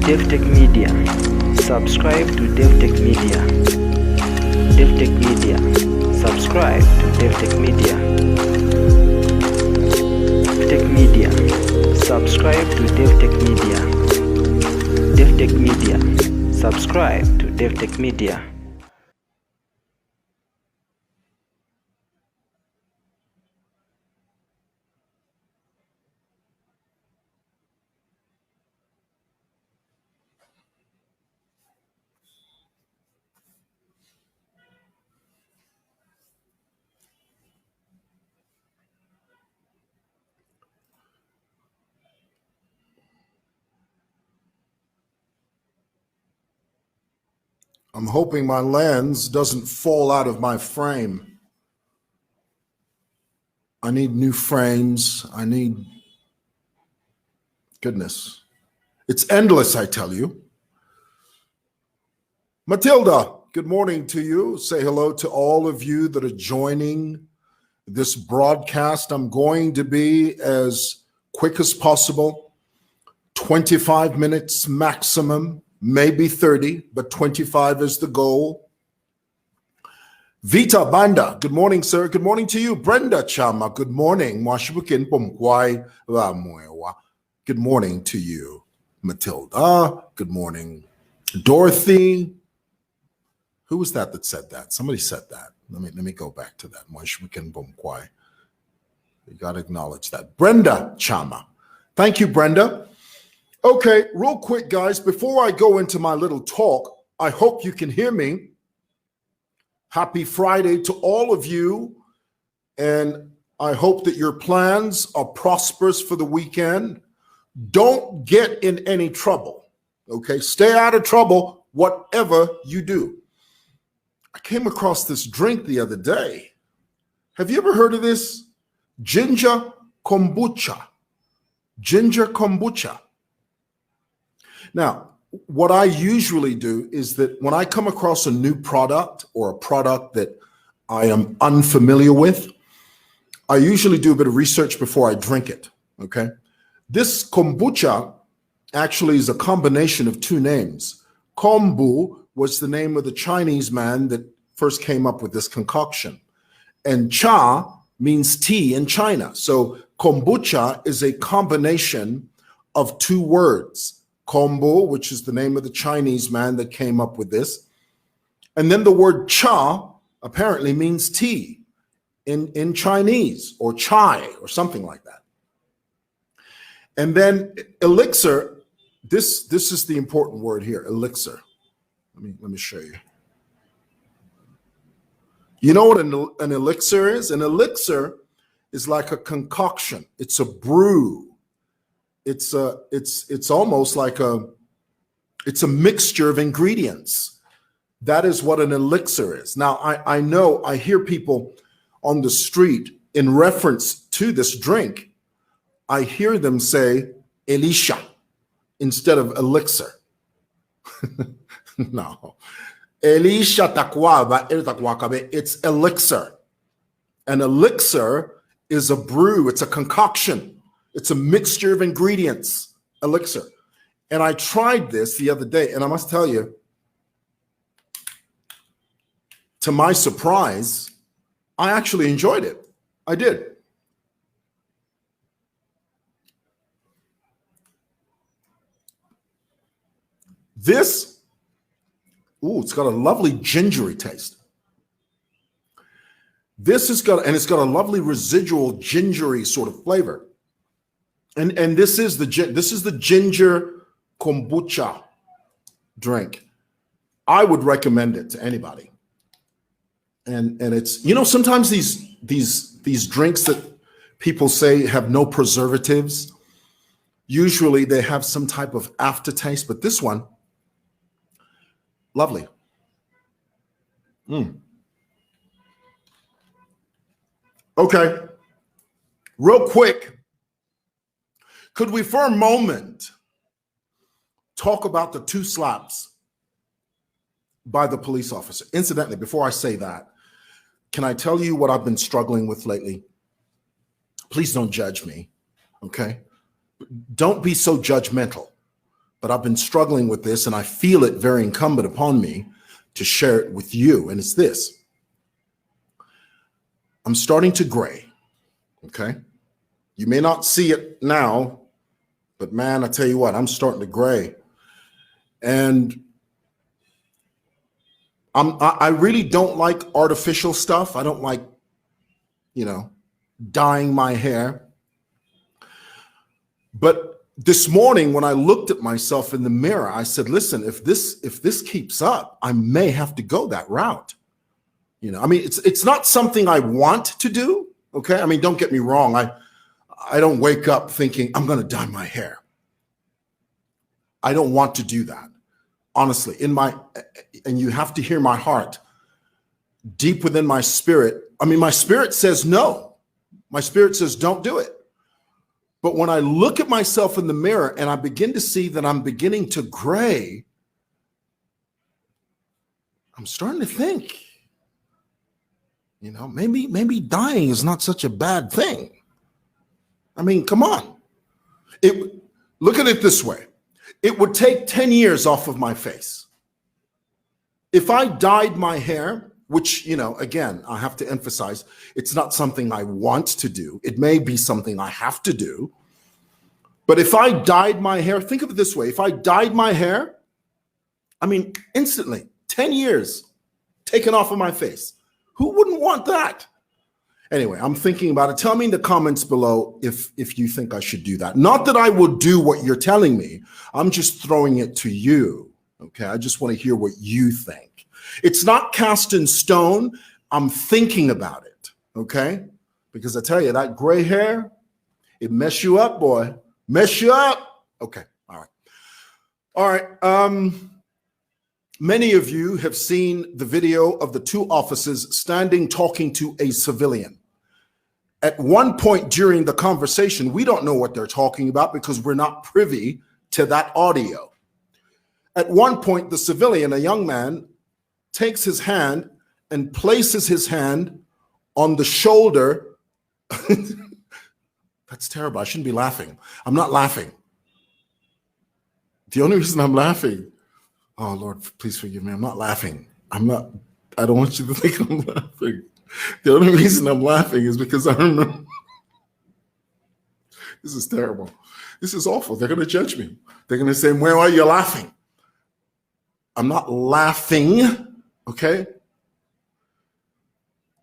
Davi-tech-media. Subscribe to Davi-tech-media. Davi-tech-media. Subscribe to Davi-tech-media. Davi-tech-media. Subscribe to Davi-tech-media. Davi-tech-media. Subscribe to Davi-tech-media. I'm hoping my lens doesn't fall out of my frame. I need new frames. I need, goodness. It's endless, I tell you. Matilda, good morning to you. Say hello to all of you that are joining this broadcast. I'm going to be as quick as possible, 25 minutes maximum. Maybe 30, but 25 is the goal. Vita Banda, good morning, sir. Good morning to you. Brenda Chama, good morning. Good morning to you. Matilda, good morning. Dorothy, who was that said that? Somebody said that. Let me go back to that. You got to acknowledge that. Brenda Chama. Thank you, Brenda. Okay, real quick, guys, before I go into my little talk, I hope you can hear me. Happy Friday to all of you, and I hope that your plans are prosperous for the weekend. Don't get in any trouble, okay? Stay out of trouble, whatever you do. I came across this drink the other day. Have you ever heard of this? Ginger kombucha. Ginger kombucha. Now, what I usually do is that when I come across a new product or a product that I am unfamiliar with, I usually do a bit of research before I drink it, okay? This kombucha actually is a combination of two names. Kombu was the name of the Chinese man that first came up with this concoction. And cha means tea in China. So kombucha is a combination of two words. Kombu, which is the name of the Chinese man that came up with this. And then the word cha apparently means tea in Chinese, or chai or something like that. And then elixir, this is the important word here, elixir. Let me show you. You know what an elixir is? An elixir is like a concoction. It's a brew. It's almost like it's a mixture of ingredients. That is what an elixir is. Now, I know I hear people on the street in reference to this drink, I hear them say Elisha instead of elixir. No. Elisha takwaba, it's elixir. An elixir is a brew, it's a concoction. It's a mixture of ingredients, elixir. And I tried this the other day, and I must tell you, to my surprise, I actually enjoyed it. I did. This, it's got a lovely gingery taste. It's got a lovely residual gingery sort of flavor. And this is the ginger kombucha drink. I would recommend it to anybody. And it's, you know, sometimes these drinks that people say have no preservatives, usually they have some type of aftertaste, but this one, lovely. Okay, real quick. Could we for a moment talk about the 2 slaps by the police officer? Incidentally, before I say that, can I tell you what I've been struggling with lately? Please don't judge me, okay? Don't be so judgmental. but I've been struggling with this and I feel it very incumbent upon me to share it with you. And it's this. I'm starting to gray, okay? You may not see it now, but man, I tell you what, I'm starting to gray. And I really don't like artificial stuff. I don't like, dyeing my hair. But this morning when I looked at myself in the mirror, I said, listen, if this keeps up, I may have to go that route. It's not something I want to do. Okay. I mean, don't get me wrong. I don't wake up thinking I'm going to dye my hair. I don't want to do that. Honestly, and you have to hear my heart deep within my spirit. I mean, my spirit says no. My spirit says don't do it. But when I look at myself in the mirror and I begin to see that I'm beginning to gray, I'm starting to think, maybe dying is not such a bad thing. I mean, come on. Look at it this way. It would take 10 years off of my face. If I dyed my hair, which, again, I have to emphasize, it's not something I want to do. It may be something I have to do. But if I dyed my hair, think of it this way. If I dyed my hair, instantly, 10 years taken off of my face. Who wouldn't want that? Anyway, I'm thinking about it. Tell me in the comments below if you think I should do that. Not that I will do what you're telling me. I'm just throwing it to you. Okay, I just want to hear what you think. It's not cast in stone. I'm thinking about it. Okay, because I tell you, that gray hair, it mess you up, boy. Mess you up. Okay, all right. Many of you have seen the video of the two officers standing talking to a civilian. At one point during the conversation, we don't know what they're talking about because we're not privy to that audio. At one point, the civilian, a young man, takes his hand and places his hand on the shoulder. That's terrible. I shouldn't be laughing. I'm not laughing. The only reason I'm laughing, oh, Lord, please forgive me. I'm not laughing. I don't want you to think I'm laughing. The only reason I'm laughing is because I remember. This is terrible. This is awful. They're going to judge me. They're going to say, why are you laughing? I'm not laughing, okay?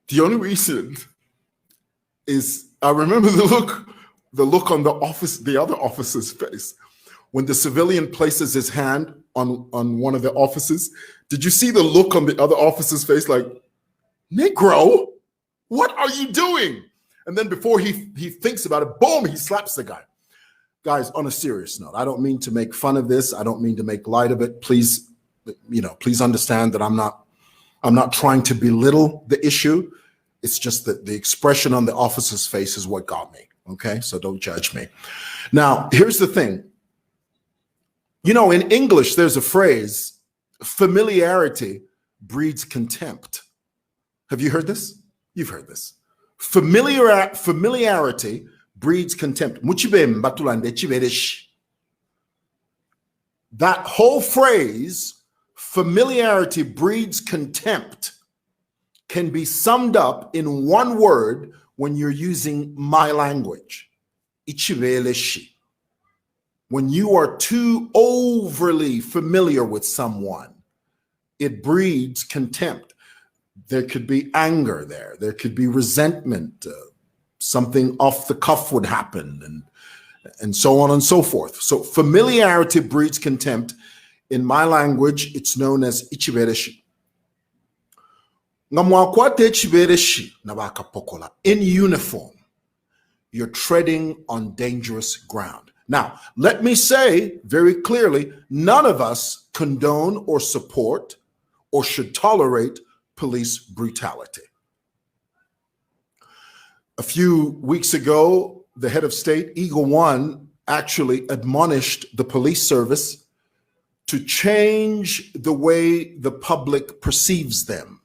The only reason is I remember the look on the other officer's face. When the civilian places his hand on one of the officers, did you see the look on the other officer's face like, Negro, what are you doing? And then before he thinks about it, boom, he slaps the guy. Guys, on a serious note, I don't mean to make fun of this. I don't mean to make light of it. Please, please understand that I'm not trying to belittle the issue. It's just that the expression on the officer's face is what got me. Okay, so don't judge me. Now, here's the thing. In English, there's a phrase, familiarity breeds contempt. Have you heard this? You've heard this. Familiarity breeds contempt. That whole phrase, familiarity breeds contempt, can be summed up in one word when you're using my language. When you are too overly familiar with someone, it breeds contempt. There could be anger there. There could be resentment. Something off the cuff would happen, and so on and so forth. So familiarity breeds contempt. In my language, it's known as ichibereshi. In uniform, you're treading on dangerous ground. Now, let me say very clearly, none of us condone or support or should tolerate police brutality. A few weeks ago, the head of state, Eagle One, actually admonished the police service to change the way the public perceives them.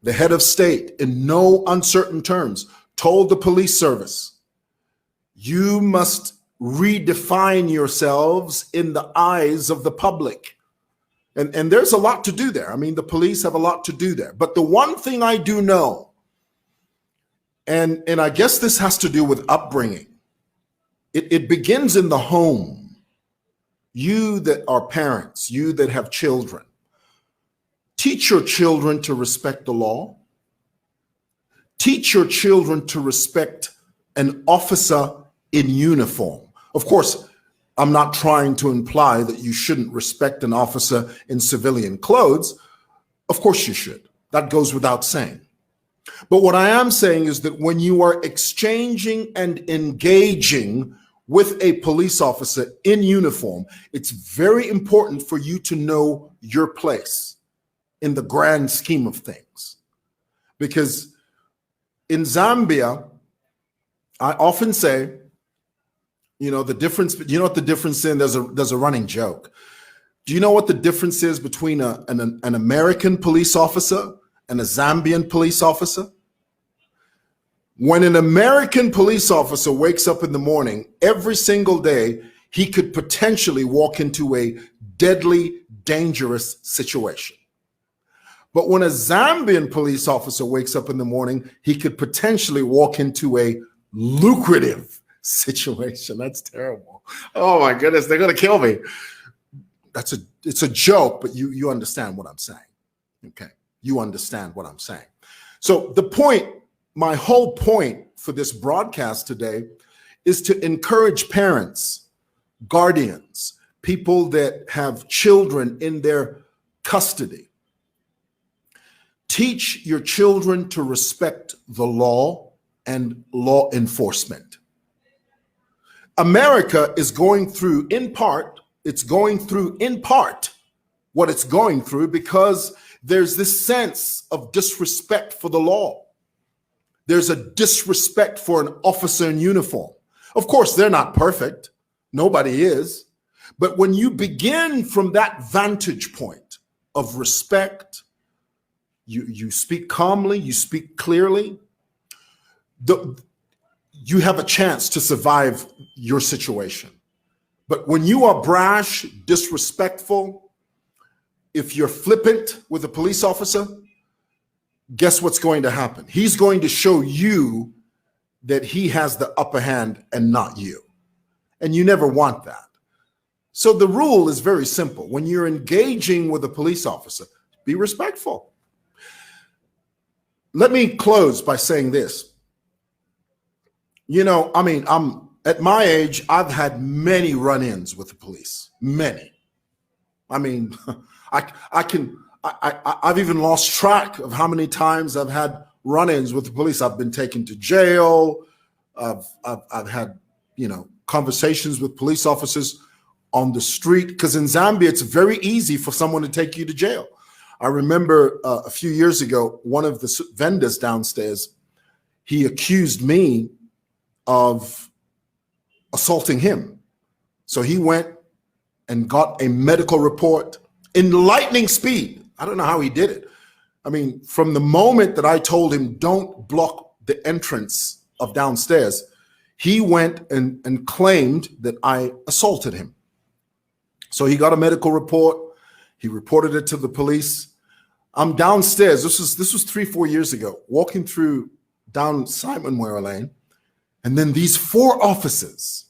The head of state, in no uncertain terms, told the police service, you must redefine yourselves in the eyes of the public. And there's a lot to do there. I mean, the police have a lot to do there. But the one thing I do know, and I guess this has to do with upbringing, it begins in the home. You that are parents, you that have children, teach your children to respect the law. Teach your children to respect an officer in uniform. Of course, I'm not trying to imply that you shouldn't respect an officer in civilian clothes. Of course you should. That goes without saying. But what I am saying is that when you are exchanging and engaging with a police officer in uniform, it's very important for you to know your place in the grand scheme of things. Because in Zambia, I often say, you know, the difference, you know what the difference is? There's a running joke. Do you know what the difference is between an American police officer and a Zambian police officer? When an American police officer wakes up in the morning, every single day, he could potentially walk into a deadly, dangerous situation. But when a Zambian police officer wakes up in the morning, he could potentially walk into a lucrative situation. That's terrible. Oh my goodness, they're gonna kill me. It's a joke, but you understand what I'm saying. Okay, you understand what I'm saying. So the point, my whole point for this broadcast today is to encourage parents, guardians, people that have children in their custody. Teach your children to respect the law and law enforcement. America is going through, in part, what it's going through because there's this sense of disrespect for the law. There's a disrespect for an officer in uniform. Of course, they're not perfect. Nobody is. But when you begin from that vantage point of respect, you speak calmly, you speak clearly, you have a chance to survive your situation. But when you are brash, disrespectful, if you're flippant with a police officer, guess what's going to happen? He's going to show you that he has the upper hand and not you. And you never want that. So the rule is very simple. When you're engaging with a police officer, be respectful. Let me close by saying this. You know, I mean, at my age, I've had many run-ins with the police, many. I mean, I've even lost track of how many times I've had run-ins with the police. I've been taken to jail. I've had, you know, conversations with police officers on the street, because in Zambia, it's very easy for someone to take you to jail. I remember a few years ago, one of the vendors downstairs, he accused me of assaulting him. So he went and got a medical report in lightning speed. I don't know how he did it. I mean, from the moment that I told him, don't block the entrance of downstairs, he went and claimed that I assaulted him. So he got a medical report. He reported it to the police. I'm downstairs. This was 3-4 years ago, walking through down Simon Mwewa Lane. And then these 4 officers,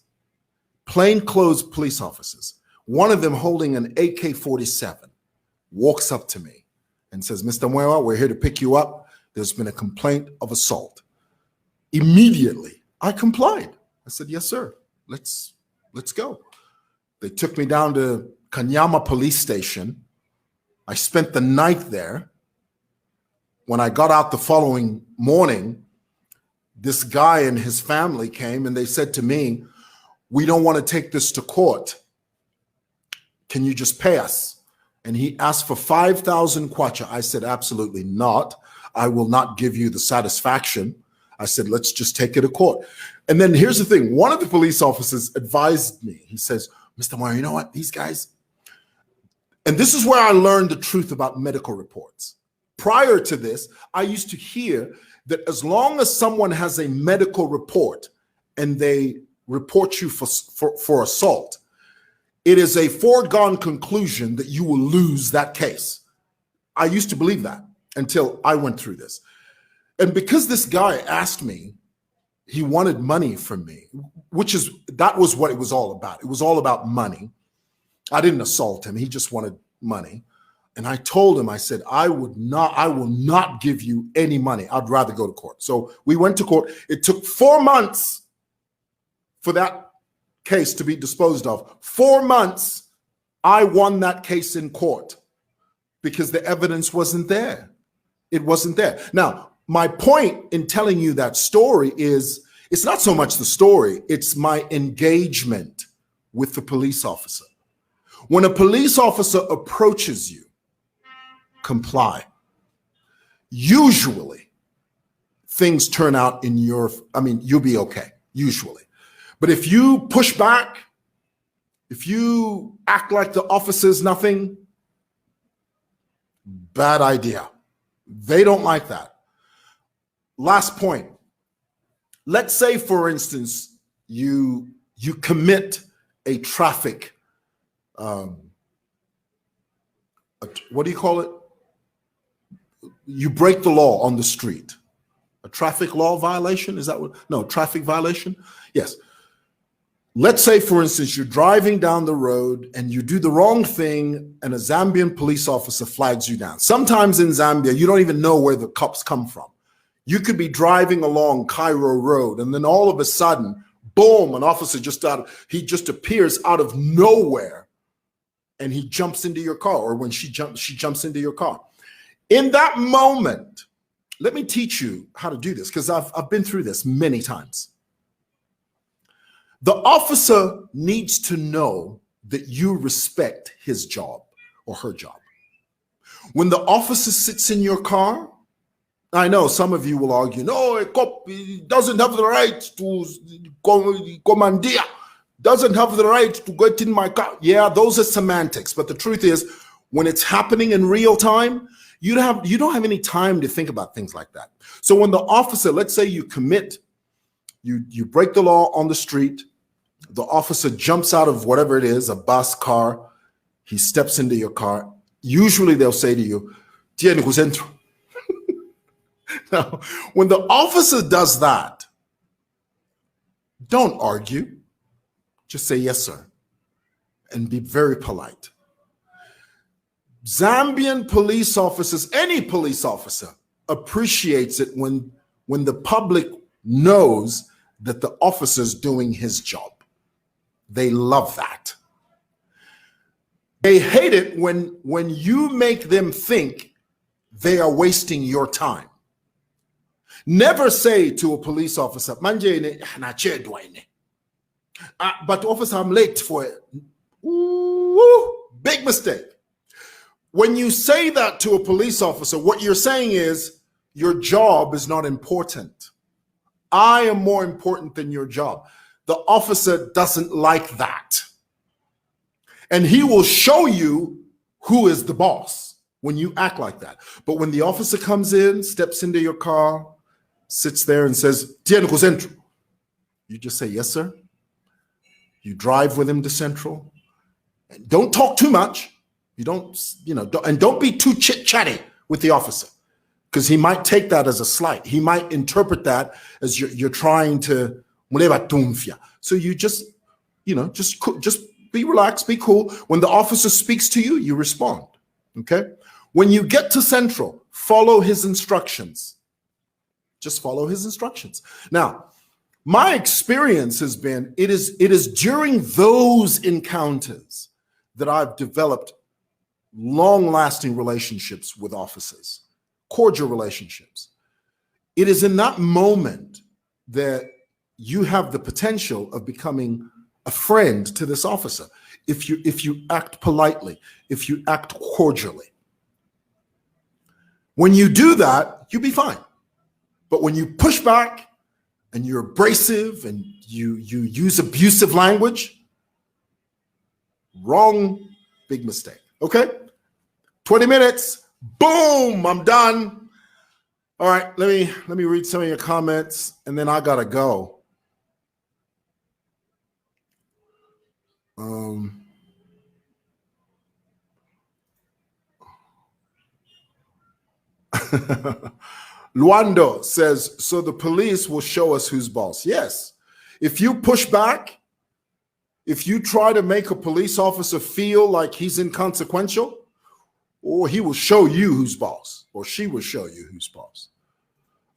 plainclothes police officers, one of them holding an AK-47, walks up to me and says, Mr. Mwewa, we're here to pick you up. There's been a complaint of assault. Immediately, I complied. I said, yes, sir. Let's go. They took me down to Kanyama police station. I spent the night there. When I got out the following morning, this guy and his family came and they said to me, we don't want to take this to court. Can you just pay us? And he asked for 5,000 kwacha. I said, absolutely not. I will not give you the satisfaction. I said, let's just take it to court. And then here's the thing. One of the police officers advised me. He says, Mr. Mwewa, you know what? These guys, and this is where I learned the truth about medical reports. Prior to this, I used to hear that as long as someone has a medical report and they report you for assault, it is a foregone conclusion that you will lose that case. I used to believe that until I went through this. And because this guy asked me, he wanted money from me, that was what it was all about. It was all about money. I didn't assault him. He just wanted money. And I told him, I said, I will not give you any money. I'd rather go to court. So we went to court. It took 4 months for that case to be disposed of. 4 months, I won that case in court because the evidence wasn't there. It wasn't there. Now, my point in telling you that story is, it's not so much the story, it's my engagement with the police officer. When a police officer approaches you, comply. Usually, things turn out you'll be okay, usually. But if you push back, if you act like the officer's nothing, bad idea. They don't like that. Last point. Let's say, for instance, you commit a traffic, what do you call it? You break the law on the street. A traffic law violation? Is that what? No, traffic violation? Yes. Let's say, for instance, you're driving down the road and you do the wrong thing and a Zambian police officer flags you down. Sometimes in Zambia, you don't even know where the cops come from. You could be driving along Cairo Road and then all of a sudden, boom, an officer just appears out of nowhere and he jumps into your car, or when she jumps into your car. In that moment, let me teach you how to do this, because I've been through this many times. The officer needs to know that you respect his job or her job. When the officer sits in your car, I know some of you will argue, no, a cop doesn't have the right to commandeer, doesn't have the right to get in my car. Yeah, those are semantics. But the truth is, when it's happening in real time, you don't have any time to think about things like that. So when the officer, let's say you break the law on the street, the officer jumps out of whatever it is, a bus, car, he steps into your car. Usually they'll say to you, "Tiene que centro." Now, when the officer does that, don't argue. Just say, "Yes, sir," and be very polite. Zambian police officers, any police officer, appreciates it when the public knows that the officer's doing his job. They love that. They hate it when you make them think they are wasting your time. Never say to a police officer, but officer, I'm late for it. Ooh, big mistake. When you say that to a police officer, what you're saying is your job is not important. I am more important than your job. The officer doesn't like that. And he will show you who is the boss when you act like that. But when the officer comes in, steps into your car, sits there and says, "Tiene que centro," you just say, "Yes, sir." You drive with him to Central. And don't talk too much. Don't be too chit-chatty with the officer, because he might take that as a slight. He might interpret that as you're trying to so you just be relaxed, be cool. When the officer speaks to you, you respond. Okay? When you get to Central, follow his instructions. Just follow his instructions. Now, my experience has been, it is during those encounters that I've developed long-lasting relationships with officers, cordial relationships. It is in that moment that you have the potential of becoming a friend to this officer if you act politely, if you act cordially. When you do that, you'll be fine. But when you push back and you're abrasive and you use abusive language, wrong, big mistake. Okay? 20 minutes, boom, I'm done. All right, let me read some of your comments and then I gotta go. Um, Luando says, so the police will show us who's boss. Yes. If you push back, if you try to make a police officer feel like he's inconsequential, or he will show you who's boss, or she will show you who's boss.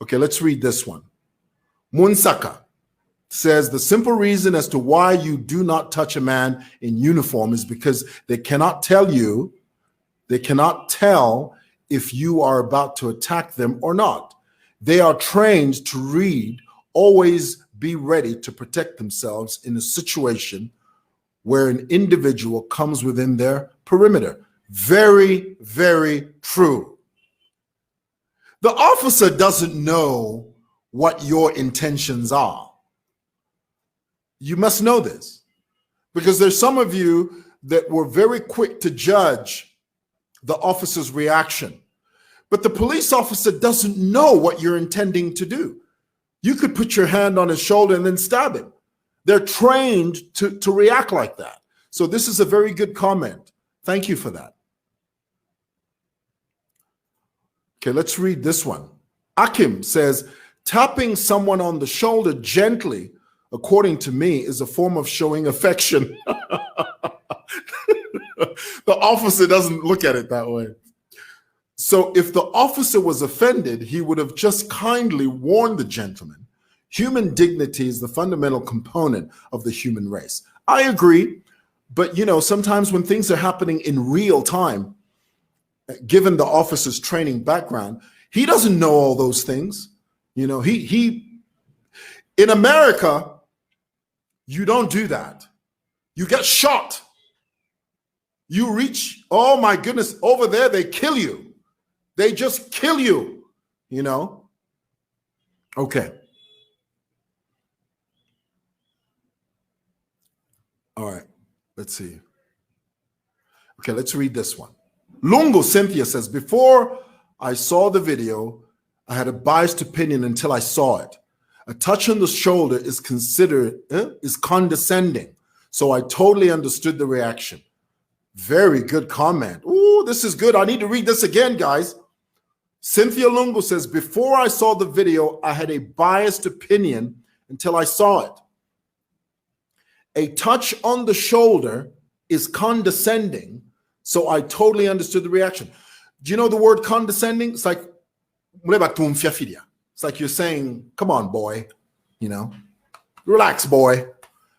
Okay, let's read this one. Munsaka says, the simple reason as to why you do not touch a man in uniform is because they cannot tell if you are about to attack them or not. They are trained to read, always be ready to protect themselves in a situation where an individual comes within their perimeter. Very, very true. The officer doesn't know what your intentions are. You must know this, because there's some of you that were very quick to judge the officer's reaction. But the police officer doesn't know what you're intending to do. You could put your hand on his shoulder and then stab him. They're trained to react like that. So this is a very good comment. Thank you for that. Okay, let's read this one. Akim says, tapping someone on the shoulder gently, according to me, is a form of showing affection. The officer doesn't look at it that way. So if the officer was offended, he would have just kindly warned the gentleman. Human dignity is the fundamental component of the human race. I agree, but sometimes when things are happening in real time, given the officer's training background, he doesn't know all those things. In America, you don't do that. You get shot. You reach, oh my goodness, over there, they kill you. They just kill you, Okay. All right, let's see. Okay, let's read this one. Lungo Cynthia says, before I saw the video, I had a biased opinion until I saw it. A touch on the shoulder is considered is condescending. So I totally understood the reaction. Very good comment. Ooh, this is good. I need to read this again, guys. Cynthia Lungo says, before I saw the video, I had a biased opinion until I saw it. A touch on the shoulder is condescending. So I totally understood the reaction. Do you know the word condescending? It's like, it's like you're saying, come on, boy, relax, boy.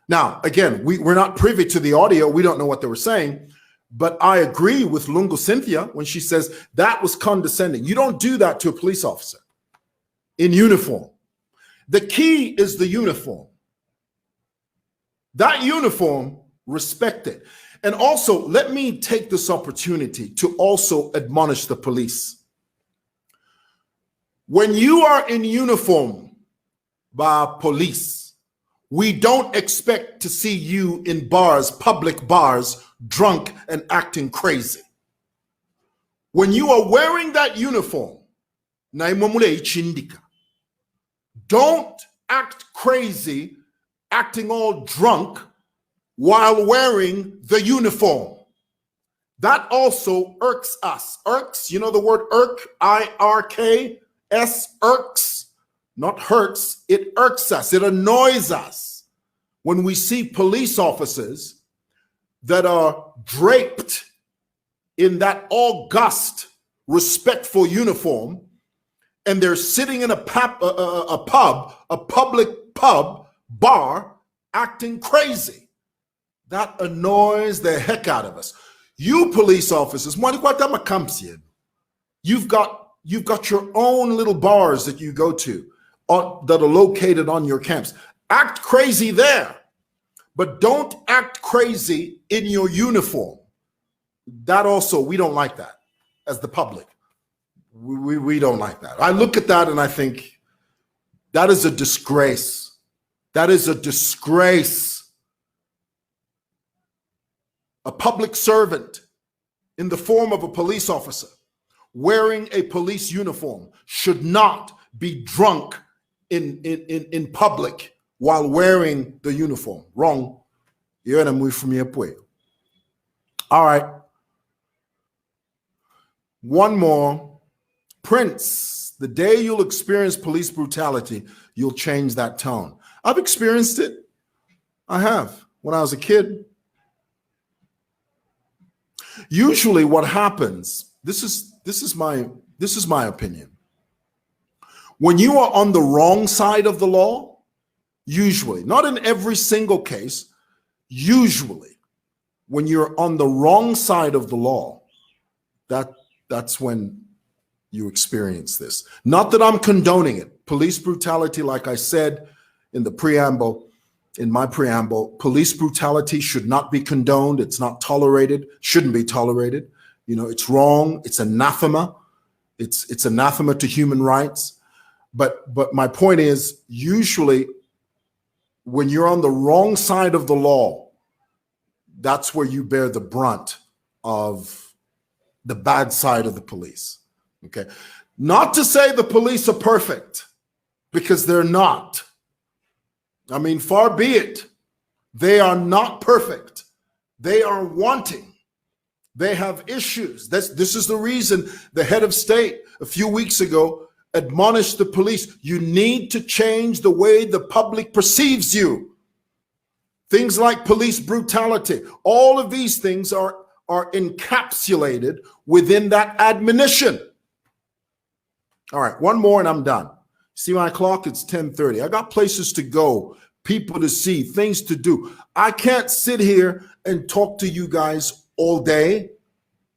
Now, again, we're not privy to the audio. We don't know what they were saying, but I agree with Lungo Cynthia when she says that was condescending. You don't do that to a police officer in uniform. The key is the uniform. That uniform, respect it. And also, let me take this opportunity to also admonish the police. When you are in uniform by police, we don't expect to see you in bars, public bars, drunk and acting crazy. When you are wearing that uniform, don't act crazy, acting all drunk while wearing the uniform. That also irks us. Irks, you know the word irk, I-R-K-S, irks, not hurts. It irks us. It annoys us when we see police officers that are draped in that august, respectful uniform, and they're sitting in a public pub, bar, acting crazy. That annoys the heck out of us. You police officers, you've got your own little bars that you go to that are located on your camps. Act crazy there, but don't act crazy in your uniform. That also, we don't like that as the public. We don't like that. I look at that and I think that is a disgrace. That is a disgrace. A public servant in the form of a police officer wearing a police uniform should not be drunk in public while wearing the uniform. Wrong. You're in a move from your way. All right. One more. Prince, the day you'll experience police brutality, you'll change that tone. I've experienced it. I have. When I was a kid. Usually what happens, this is my opinion. When you are on the wrong side of the law, usually, not in every single case, usually when you're on the wrong side of the law, that's when you experience this. Not that I'm condoning it. Police brutality, like I said in the preamble, in my preamble, police brutality should not be condoned. It's not tolerated, shouldn't be tolerated. You know, it's wrong. It's anathema. It's anathema to human rights. But my point is, usually when you're on the wrong side of the law, that's where you bear the brunt of the bad side of the police. Okay. Not to say the police are perfect, because they're not. I mean, far be it. They are not perfect. They are wanting. They have issues. This is the reason the head of state a few weeks ago admonished the police. You need to change the way the public perceives you. Things like police brutality, all of these things are encapsulated within that admonition. All right, one more and I'm done. See my clock? It's 10:30. I got places to go, people to see, things to do. I can't sit here and talk to you guys all day.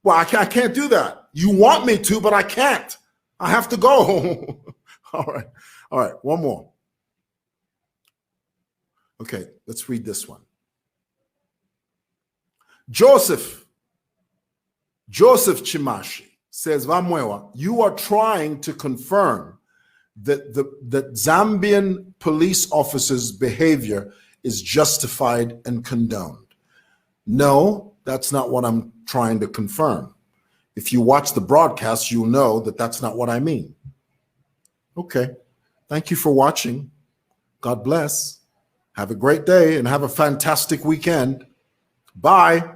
Well, I can't do that. You want me to, but I can't. I have to go. All right, one more. Okay, let's read this one. Joseph Chimashi says, Mwewa, you are trying to confirm that Zambian police officers' behavior is justified and condoned. No, that's not what I'm trying to confirm. If you watch the broadcast, you'll know that that's not what I mean. Okay, thank you for watching. God bless. Have a great day and have a fantastic weekend. Bye.